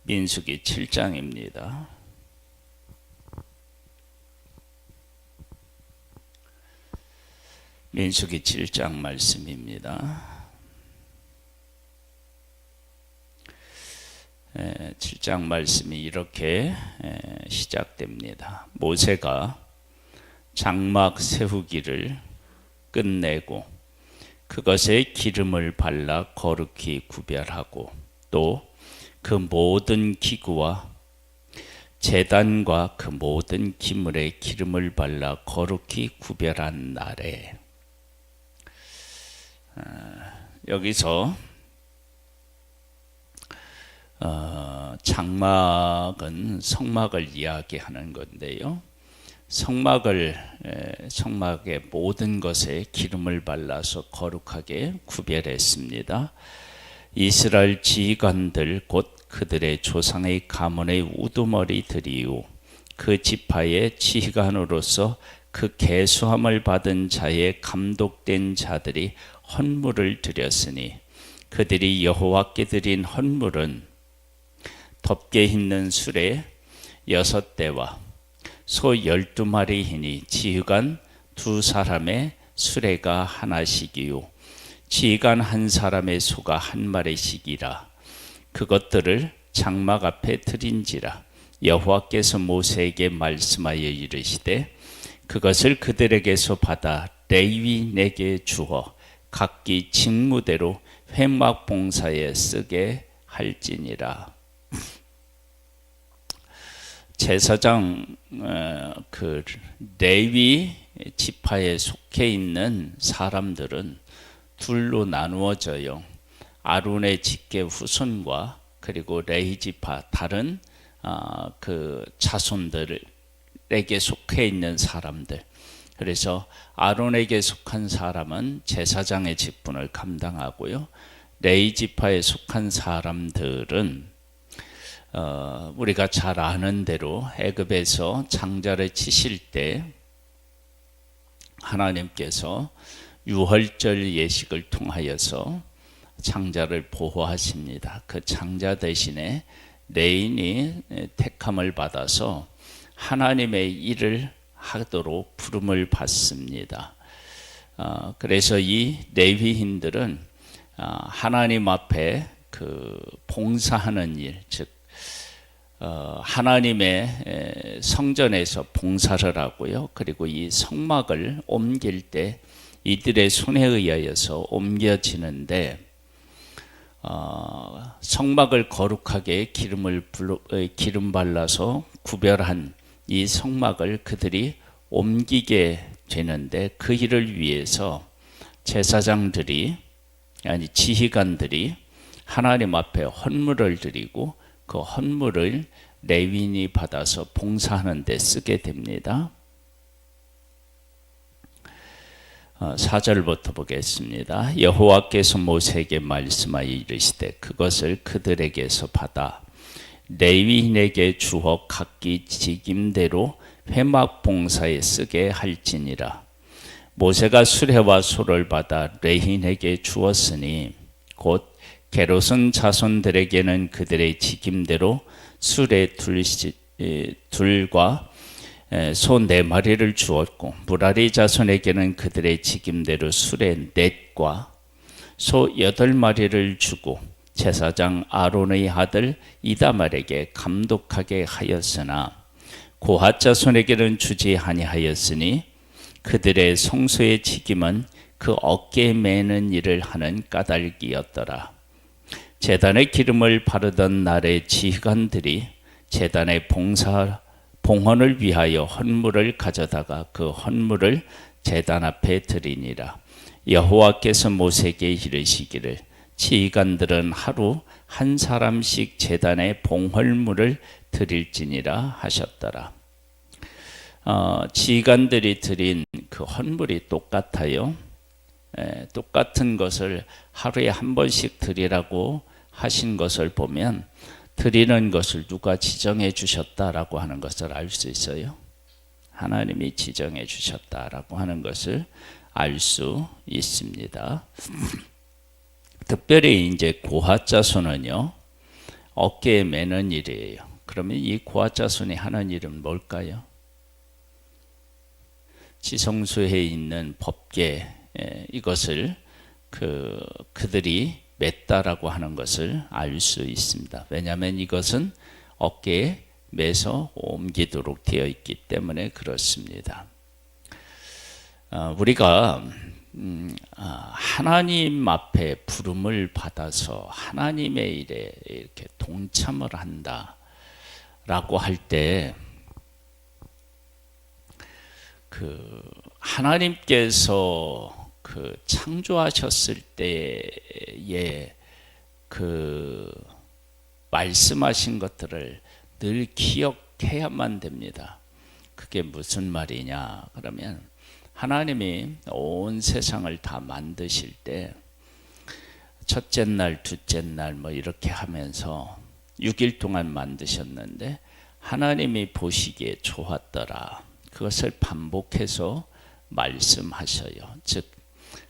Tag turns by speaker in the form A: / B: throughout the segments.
A: 민수기 7장입니다. 민수기 7장 말씀입니다. 7장 말씀이 이렇게 시작됩니다. 모세가 장막 세우기를 끝내고 그것에 기름을 발라 거룩히 구별하고 또 그 모든 기구와 제단과 그 모든 기물에 기름을 발라 거룩히 구별한 날에 여기서 장막은 성막을 이야기하는 건데요. 성막에 모든 것에 기름을 발라서 거룩하게 구별했습니다. 이스라엘 지휘관들 곧 그들의 조상의 가문의 우두머리들이요 그 지파의 지휘관으로서 그 계수함을 받은 자의 감독된 자들이 헌물을 드렸으니 그들이 여호와께 드린 헌물은 덮개 있는 수레 6대와 소 12마리이니 지휘관 2사람의 수레가 하나씩이요 지휘관 1사람의 소가 1마리씩이라 그것들을 장막 앞에 드린지라 여호와께서 모세에게 말씀하여 이르시되 그것을 그들에게서 받아 레위인에게 주어 각기 직무대로 회막 봉사에 쓰게 할지니라. 제사장 그 레위 지파에 속해 있는 사람들은 둘로 나누어져요. 아론의 직계 후손과 그리고 레위 지파 다른 그 자손들에게 속해 있는 사람들. 그래서 아론에게 속한 사람은 제사장의 직분을 감당하고요. 레위 지파에 속한 사람들은 우리가 잘 아는 대로 애굽에서 장자를 치실 때 하나님께서 유월절 예식을 통하여서 장자를 보호하십니다. 그 장자 대신에 레인이 택함을 받아서 하나님의 일을 하도록 부름을 받습니다. 그래서 이 레위인들은 하나님 앞에 그 봉사하는 일, 즉 하나님의 성전에서 봉사를 하고요. 그리고 이 성막을 옮길 때 이들의 손에 의하여서 옮겨지는데 성막을 거룩하게 기름 발라서 구별한 이 성막을 그들이 옮기게 되는데 그 일을 위해서 제사장들이 아니 지휘관들이 하나님 앞에 헌물을 드리고 그 헌물을 레위인이 받아서 봉사하는 데 쓰게 됩니다. 4절부터 보겠습니다. 여호와께서 모세에게 말씀하여 이르시되 그것을 그들에게서 받아 레위인에게 주어 각기 직임대로 회막 봉사에 쓰게 할지니라. 모세가 수레와 소를 받아 레위인에게 주었으니 곧 게롯은 자손들에게는 그들의 직임대로 수레 둘과 소 4마리를 주었고 무라리 자손에게는 그들의 직임대로 수레 4과 소 8마리를 주고 제사장 아론의 아들 이다말에게 감독하게 하였으나 고핫 자손에게는 주지 아니하였으니 그들의 성소의 직임은 그 어깨에 매는 일을 하는 까닭이었더라. 제단의 기름을 바르던 날의 지휘관들이 제단의 봉헌을 위하여 헌물을 가져다가 그 헌물을 제단 앞에 드리니라. 여호와께서 모세에게 이르시기를 지휘관들은 하루 1사람씩 제단에 봉헌물을 드릴지니라 하셨더라. 지휘관들이 드린 그 헌물이 똑같아요. 똑같은 것을 하루에 1번씩 드리라고 하신 것을 보면 드리는 것을 누가 지정해 주셨다라고 하는 것을 알 수 있어요. 하나님이 지정해 주셨다라고 하는 것을 알 수 있습니다. 특별히 이제 고핫 자손은요, 어깨에 매는 일이에요. 그러면 이 고아자손이 하는 일은 뭘까요? 지성소에 있는 법계 이것을 그들이 맸다라고 하는 것을 알 수 있습니다. 왜냐하면 이것은 어깨에 매서 옮기도록 되어 있기 때문에 그렇습니다. 우리가 하나님 앞에 부름을 받아서 하나님의 일에 이렇게 동참을 한다라고 할 때 하나님께서 창조하셨을 때에 말씀하신 것들을 늘 기억해야만 됩니다. 그게 무슨 말이냐 그러면 하나님이 온 세상을 다 만드실 때 첫째 날, 둘째 날 뭐 이렇게 하면서 6일 동안 만드셨는데 하나님이 보시기에 좋았더라. 그것을 반복해서 말씀하셔요. 즉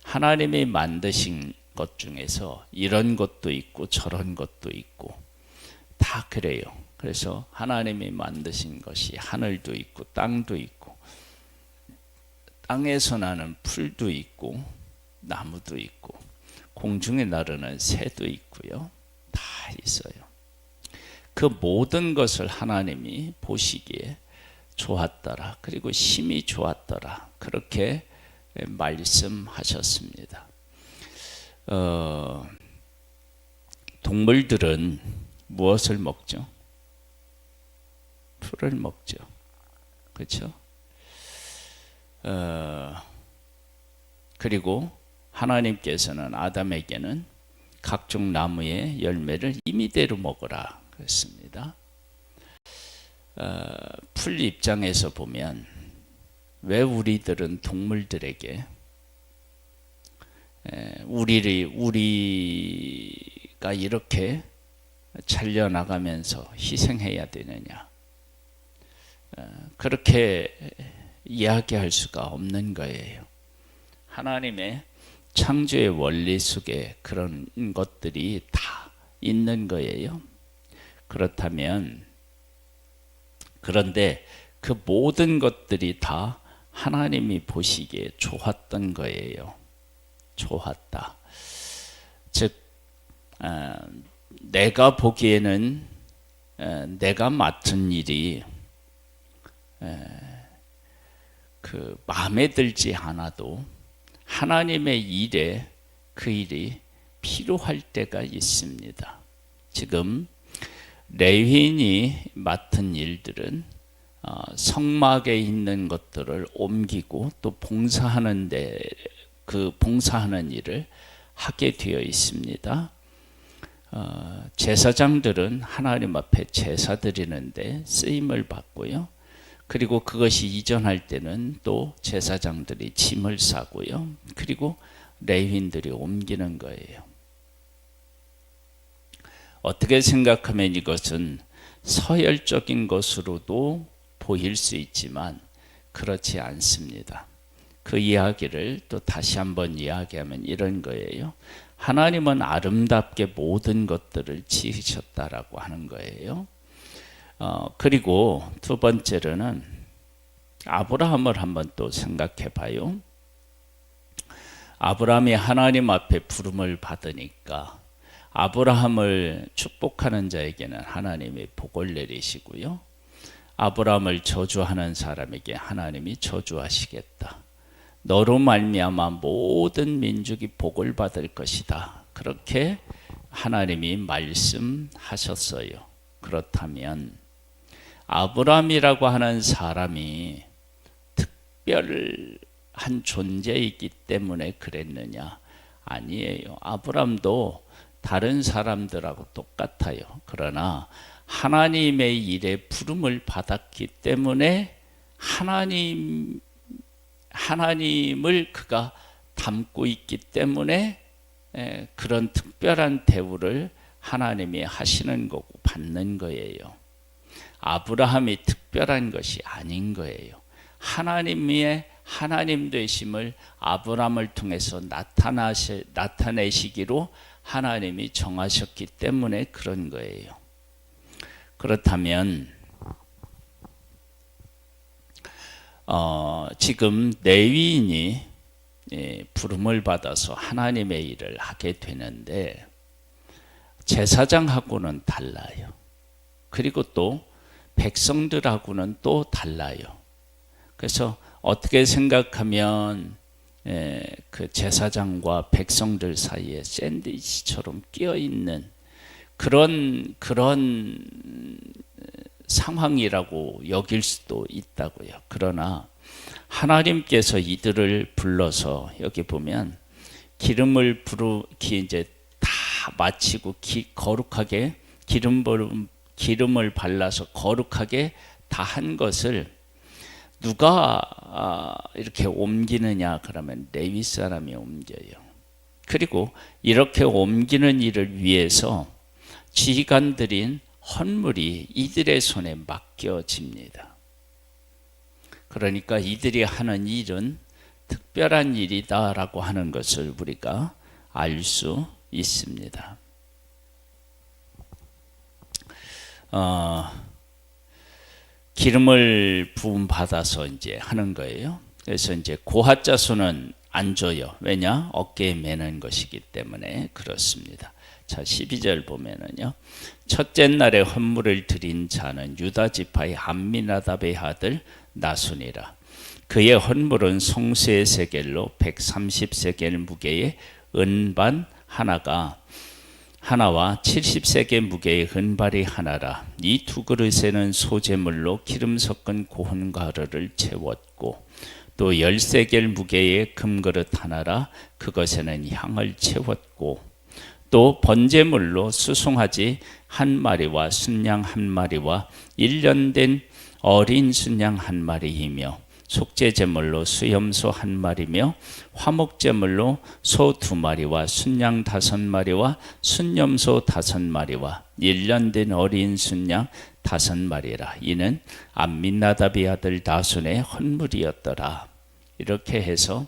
A: 하나님이 만드신 것 중에서 이런 것도 있고 저런 것도 있고 다 그래요. 그래서 하나님이 만드신 것이 하늘도 있고 땅도 있고 땅에서 나는 풀도 있고 나무도 있고 공중에 나르는 새도 있고요. 다 있어요. 그 모든 것을 하나님이 보시기에 좋았더라. 그리고 심히 좋았더라. 그렇게 말씀하셨습니다. 동물들은 무엇을 먹죠? 풀을 먹죠. 그렇죠? 그리고 하나님께서는 아담에게는 각종 나무의 열매를 임의대로 먹으라 그랬습니다. 풀 입장에서 보면 왜 우리들은 동물들에게 우리가 이렇게 잘려나가면서 희생해야 되느냐 그렇게 이야기할 수가 없는 거예요. 하나님의 창조의 원리 속에 그런 것들이 다 있는 거예요. 그렇다면 그런데 그 모든 것들이 다 하나님이 보시기에 좋았던 거예요. 좋았다. 즉 내가 보기에는 내가 맡은 일이 마음에 들지 않아도 하나님의 일에 그 일이 필요할 때가 있습니다. 지금 레위인이 맡은 일들은 성막에 있는 것들을 옮기고 또 봉사하는데 그 봉사하는 일을 하게 되어 있습니다. 제사장들은 하나님 앞에 제사 드리는데 쓰임을 받고요. 그리고 그것이 이전할 때는 또 제사장들이 짐을 싸고요. 그리고 레위인들이 옮기는 거예요. 어떻게 생각하면 이것은 서열적인 것으로도 보일 수 있지만 그렇지 않습니다. 그 이야기를 또 다시 한번 이야기하면 이런 거예요. 하나님은 아름답게 모든 것들을 지으셨다라고 하는 거예요. 그리고 두 번째로는 아브라함을 한번 또 생각해 봐요. 아브라함이 하나님 앞에 부름을 받으니까 아브라함을 축복하는 자에게는 하나님이 복을 내리시고요. 아브라함을 저주하는 사람에게 하나님이 저주하시겠다. 너로 말미암아 모든 민족이 복을 받을 것이다. 그렇게 하나님이 말씀하셨어요. 그렇다면 아브라함이라고 하는 사람이 특별한 존재이기 때문에 그랬느냐? 아니에요. 아브라함도 다른 사람들하고 똑같아요. 그러나 하나님의 일에 부름을 받았기 때문에 하나님을 그가 담고 있기 때문에 그런 특별한 대우를 하나님이 하시는 거고 받는 거예요. 아브라함이 특별한 것이 아닌 거예요. 하나님의 하나님 되심을 아브라함을 통해서 나타내시기로 하나님이 정하셨기 때문에 그런 거예요. 그렇다면 지금 레위인이 부름을 받아서 하나님의 일을 하게 되는데 제사장하고는 달라요. 그리고 또 백성들하고는 또 달라요. 그래서 어떻게 생각하면 그 제사장과 백성들 사이에 샌드위치처럼 끼어 있는 그런 상황이라고 여길 수도 있다고요. 그러나 하나님께서 이들을 불러서 여기 보면 기름을 이제 다 마치고 거룩하게 기름을 발라서 거룩하게 다 한 것을 누가 이렇게 옮기느냐 그러면 레위 사람이 옮겨요. 그리고 이렇게 옮기는 일을 위해서 지휘관들인 헌물이 이들의 손에 맡겨집니다. 그러니까 이들이 하는 일은 특별한 일이다라고 하는 것을 우리가 알 수 있습니다. 기름을 부음 받아서 이제 하는 거예요. 그래서 이제 고핫 자손은 안 줘요. 왜냐? 어깨에 매는 것이기 때문에 그렇습니다. 자, 12절 보면은요. 첫째 날에 헌물을 드린 자는 유다 지파의 암미나답의 아들 나순이라. 그의 헌물은 송수의 세겔로 130세겔 무게의 은반 하나와 70세겔 무게의 은발이 하나라. 이 두 그릇에는 소재물로 기름 섞은 고운 가루를 채웠고 또 10세겔 무게의 금그릇 하나라. 그것에는 향을 채웠고 또 번제물로 수송아지 한 마리와 순양 한 마리와 1년 된 어린 순양 한 마리이며 속죄제물로 수염소 한 마리며 화목제물로 소 2마리와 순양 5마리와 순염소 5마리와 1년 된 어린 순양 5마리라. 이는 암민나답의 아들 나순의 헌물이었더라. 이렇게 해서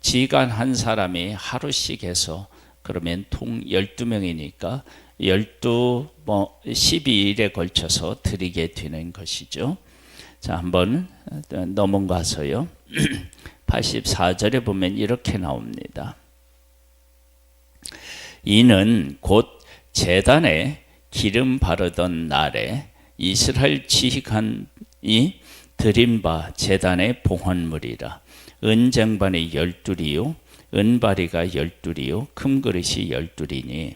A: 지휘관 한 사람이 하루씩 해서 그러면 12명이니까 12일에 걸쳐서 드리게 되는 것이죠. 자, 한번 넘어가서요. 84절에 보면 이렇게 나옵니다. 이는 곧 제단에 기름 바르던 날에 이스라엘 지휘관이 드린 바 제단의 봉헌물이라. 은쟁반이 12이요 은바리가 12이요 금그릇이 12이니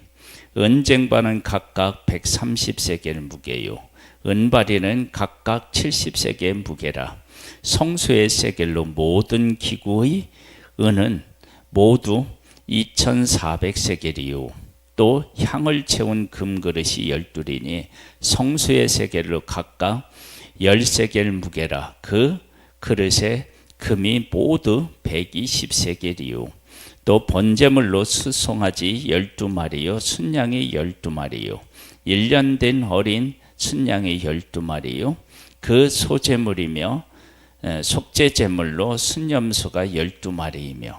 A: 은쟁반은 각각 130세겔 무게요 은바리는 각각 70세겔 무게라. 성수의 세겔로 모든 기구의 은은 모두 2400세겔이요 또 향을 채운 금그릇이 12이니 성수의 세겔로 각각 10세겔 무게라. 그 그릇에 금이 모두 120세겔이요 또 번제물로 수송아지 12마리요 순양이 12마리요 1년 된 어린 순양이 12마리요 그 소제물이며 속죄제물로 순염소가 12마리이며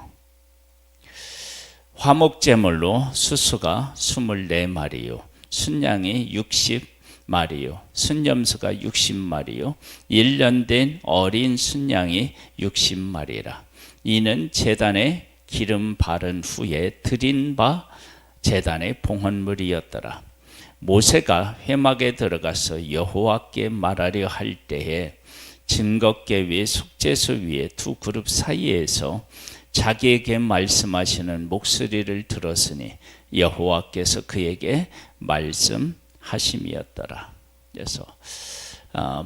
A: 화목제물로 수수가 24마리요 순양이 60마리요 순염소가 60마리요 1년 된 어린 순양이 60마리라. 이는 제단에 기름 바른 후에 드린 바 제단의 봉헌물이었더라. 모세가 회막에 들어가서 여호와께 말하려 할 때에 증거궤 위에 속죄소 위에 두 그룹 사이에서 자기에게 말씀하시는 목소리를 들었으니 여호와께서 그에게 말씀하심이었더라. 그래서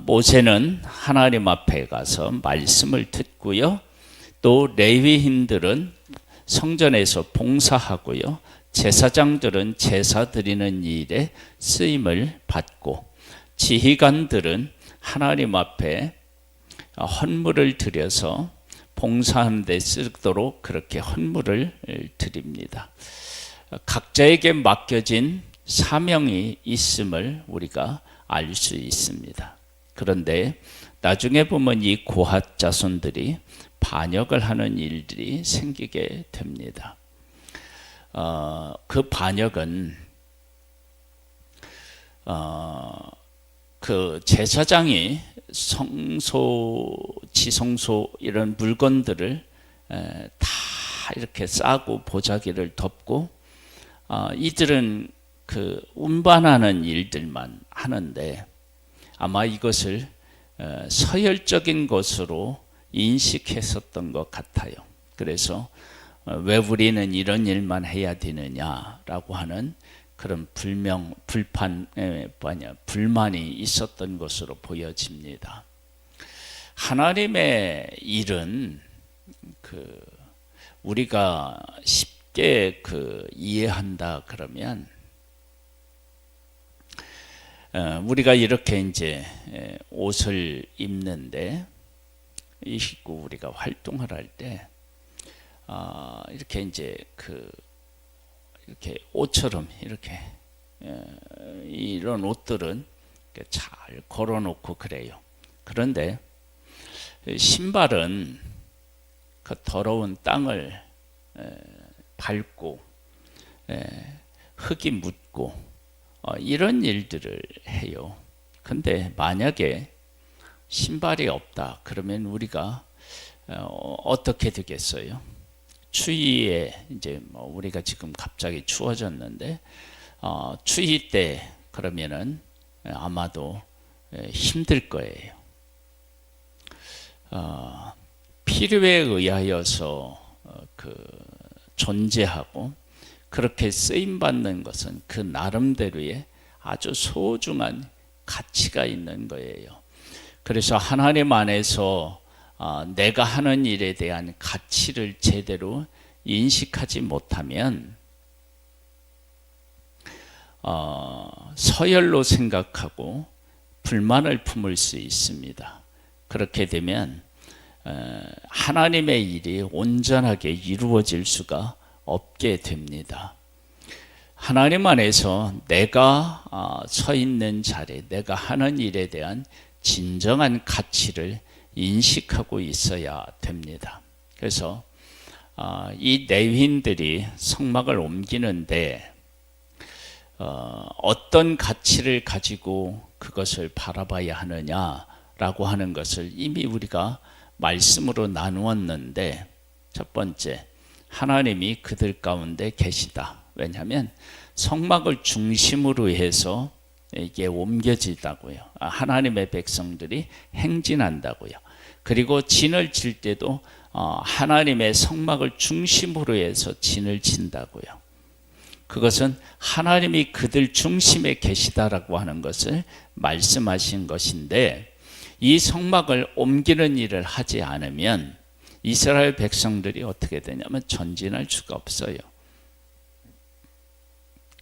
A: 모세는 하나님 앞에 가서 말씀을 듣고요. 또 레위인들은 성전에서 봉사하고요. 제사장들은 제사 드리는 일에 쓰임을 받고 지휘관들은 하나님 앞에 헌물을 드려서 봉사하는 데 쓰도록 그렇게 헌물을 드립니다. 각자에게 맡겨진 사명이 있음을 우리가 알 수 있습니다. 그런데 나중에 보면 이 고핫 자손들이 반역을 하는 일들이 생기게 됩니다. 그 반역은 그 제사장이 성소, 지성소 이런 물건들을 다 이렇게 싸고 보자기를 덮고 이들은 그 운반하는 일들만 하는데 아마 이것을 서열적인 것으로 인식했었던 것 같아요. 그래서 왜 우리는 이런 일만 해야 되느냐라고 하는 그런 불만이 있었던 것으로 보여집니다. 하나님의 일은 우리가 쉽게 이해한다 그러면 우리가 이렇게 이제 옷을 입는데 입고 우리가 활동을 할 때 이렇게 이제 이렇게 옷처럼 이렇게 이런 옷들은 잘 걸어놓고 그래요. 그런데 신발은 그 더러운 땅을 밟고 흙이 묻고 이런 일들을 해요. 근데 만약에 신발이 없다 그러면 우리가 어떻게 되겠어요? 추위에 이제 우리가 지금 갑자기 추워졌는데 추위 때 그러면은 아마도 힘들 거예요. 필요에 의하여서 존재하고 그렇게 쓰임 받는 것은 그 나름대로의 아주 소중한 가치가 있는 거예요. 그래서 하나님 안에서 내가 하는 일에 대한 가치를 제대로 인식하지 못하면 서열로 생각하고 불만을 품을 수 있습니다. 그렇게 되면 하나님의 일이 온전하게 이루어질 수가 없게 됩니다. 하나님 안에서 내가 서 있는 자리, 내가 하는 일에 대한 진정한 가치를 인식하고 있어야 됩니다. 그래서 이 레위인들이 성막을 옮기는데 어떤 가치를 가지고 그것을 바라봐야 하느냐라고 하는 것을 이미 우리가 말씀으로 나누었는데, 첫 번째, 하나님이 그들 가운데 계시다. 왜냐하면 성막을 중심으로 해서 이게 옮겨지다고요. 하나님의 백성들이 행진한다고요. 그리고 진을 칠 때도 하나님의 성막을 중심으로 해서 진을 친다고요. 그것은 하나님이 그들 중심에 계시다라고 하는 것을 말씀하신 것인데, 이 성막을 옮기는 일을 하지 않으면 이스라엘 백성들이 어떻게 되냐면 전진할 수가 없어요.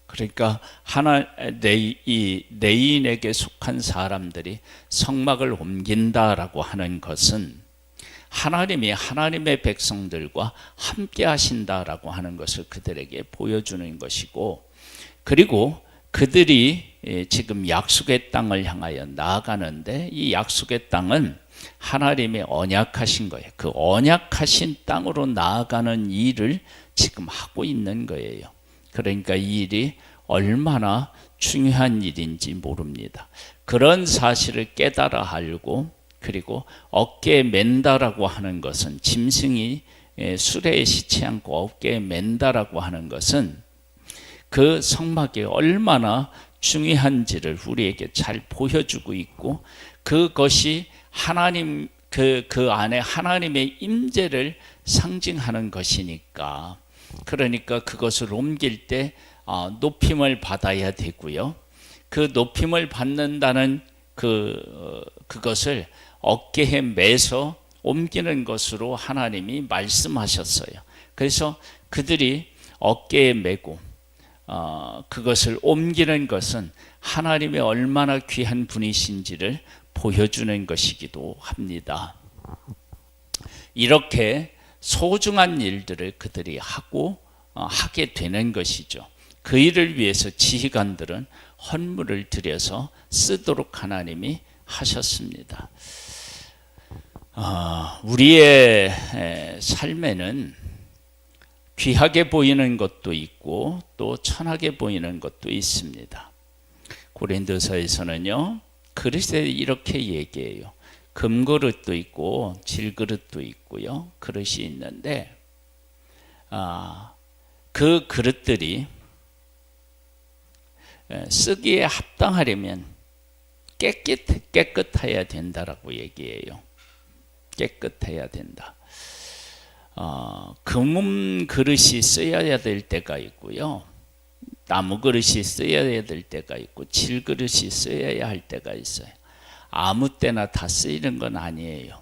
A: 그러니까 이 레위인에게 속한 사람들이 성막을 옮긴다라고 하는 것은 하나님이 하나님의 백성들과 함께 하신다라고 하는 것을 그들에게 보여주는 것이고, 그리고 그들이 지금 약속의 땅을 향하여 나아가는데 이 약속의 땅은 하나님의 언약하신 거예요. 그 언약하신 땅으로 나아가는 일을 지금 하고 있는 거예요. 그러니까 이 일이 얼마나 중요한 일인지 모릅니다. 그런 사실을 깨달아 알고, 그리고 어깨에 맨다라고 하는 것은, 짐승이 수레에 싣지 않고 어깨에 맨다라고 하는 것은 그 성막이 얼마나 중요한지를 우리에게 잘 보여주고 있고, 그것이 하나님 그 안에 하나님의 임재를 상징하는 것이니까, 그러니까 그것을 옮길 때 높임을 받아야 되고요. 그 높임을 받는다는 그것을 어깨에 매서 옮기는 것으로 하나님이 말씀하셨어요. 그래서 그들이 어깨에 메고 그것을 옮기는 것은 하나님이 얼마나 귀한 분이신지를 보여주는 것이기도 합니다. 이렇게 소중한 일들을 그들이 하게 되는 것이죠. 그 일을 위해서 지휘관들은 헌물을 들여서 쓰도록 하나님이 하셨습니다. 우리의 삶에는 귀하게 보이는 것도 있고 또 천하게 보이는 것도 있습니다. 고린도서에서는요, 그릇에 이렇게 얘기해요. 금그릇도 있고 질그릇도 있고요. 그릇이 있는데 그 그릇들이 쓰기에 합당하려면 깨끗해야 된다라고 얘기해요. 깨끗해야 된다. 금 그릇이 쓰여야 될 때가 있고요. 나무 그릇이 쓰여야 될 때가 있고 질 그릇이 쓰여야 할 때가 있어요. 아무 때나 다 쓰이는 건 아니에요.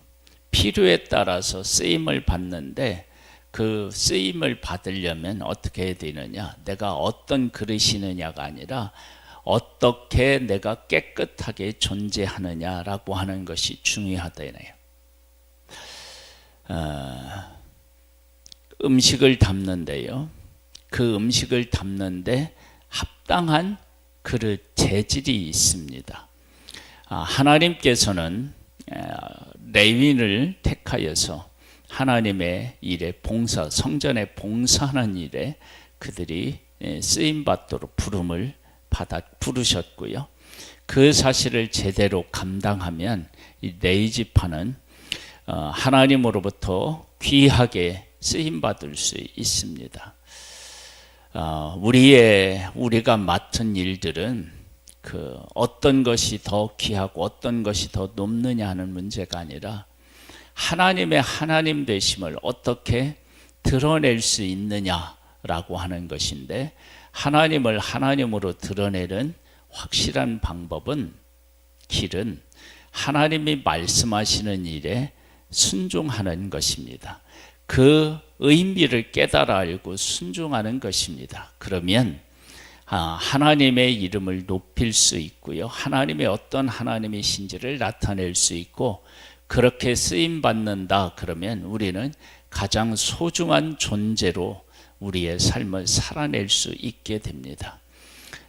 A: 필요에 따라서 쓰임을 받는데 그 쓰임을 받으려면 어떻게 해야 되느냐? 내가 어떤 그릇이느냐가 아니라 어떻게 내가 깨끗하게 존재하느냐라고 하는 것이 중요하다네요. 음식을 담는데요. 그 음식을 담는데 합당한 그릇 재질이 있습니다. 하나님께서는 레위인을 택하여서 하나님의 일에 봉사, 성전에 봉사하는 일에 그들이 쓰임 받도록 부르셨고요. 그 사실을 제대로 감당하면 이 레위 지파는 하나님으로부터 귀하게 쓰임 받을 수 있습니다. 우리가 맡은 일들은 그 어떤 것이 더 귀하고 어떤 것이 더 높느냐 하는 문제가 아니라 하나님의 하나님 되심을 어떻게 드러낼 수 있느냐라고 하는 것인데, 하나님을 하나님으로 드러내는 확실한 방법은, 길은 하나님이 말씀하시는 일에 순종하는 것입니다. 그 의미를 깨달아 알고 순종하는 것입니다. 그러면 하나님의 이름을 높일 수 있고요. 하나님의 어떤 하나님이신지를 나타낼 수 있고, 그렇게 쓰임받는다 그러면 우리는 가장 소중한 존재로 우리의 삶을 살아낼 수 있게 됩니다.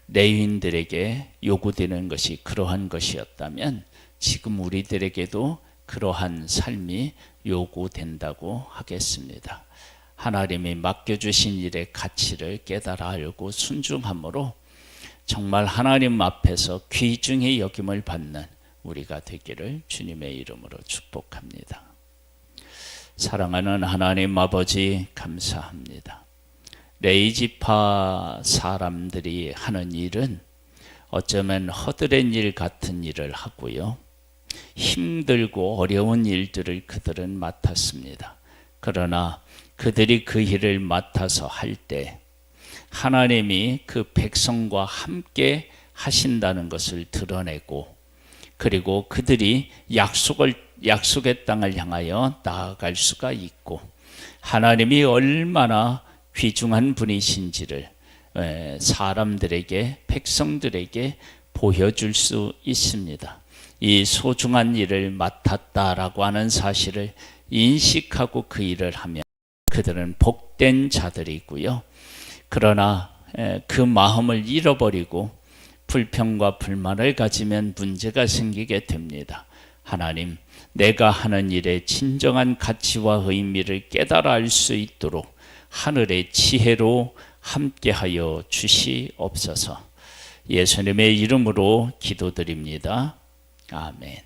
A: 레위인들에게 요구되는 것이 그러한 것이었다면 지금 우리들에게도 그러한 삶이 요구된다고 하겠습니다. 하나님이 맡겨주신 일의 가치를 깨달아 알고 순종함으로 정말 하나님 앞에서 귀중히 여김을 받는 우리가 되기를 주님의 이름으로 축복합니다. 사랑하는 하나님 아버지, 감사합니다. 레위 지파 사람들이 하는 일은 어쩌면 허드렛 일 같은 일을 하고요, 힘들고 어려운 일들을 그들은 맡았습니다. 그러나 그들이 그 일을 맡아서 할 때 하나님이 그 백성과 함께 하신다는 것을 드러내고, 그리고 그들이 약속의 땅을 향하여 나아갈 수가 있고, 하나님이 얼마나 귀중한 분이신지를 사람들에게, 백성들에게 보여줄 수 있습니다. 이 소중한 일을 맡았다라고 하는 사실을 인식하고 그 일을 하면 그들은 복된 자들이고요. 그러나 그 마음을 잃어버리고 불평과 불만을 가지면 문제가 생기게 됩니다. 하나님, 내가 하는 일의 진정한 가치와 의미를 깨달아 알 수 있도록 하늘의 지혜로 함께하여 주시옵소서. 예수님의 이름으로 기도드립니다. 아멘.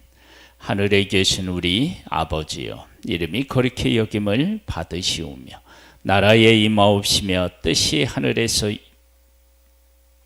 A: 하늘에 계신 우리 아버지여, 이름이 거룩히 여김을 받으시오며 나라에 임하옵시며 뜻이 하늘에서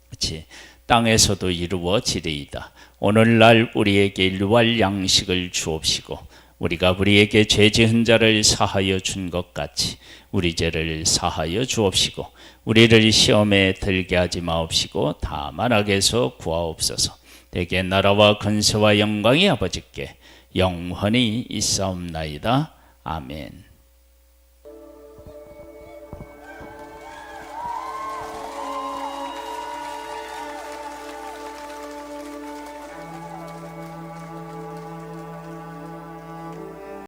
A: 같이 땅에서도 이루어지리이다. 오늘날 우리에게 일용할 양식을 주옵시고, 우리가 우리에게 죄 지은 자를 사하여 준 것 같이 우리 죄를 사하여 주옵시고, 우리를 시험에 들게 하지 마옵시고 다만 악에서 구하옵소서. 대개 나라와 권세와 영광이 아버지께 영원히 있사옵나이다. 아멘.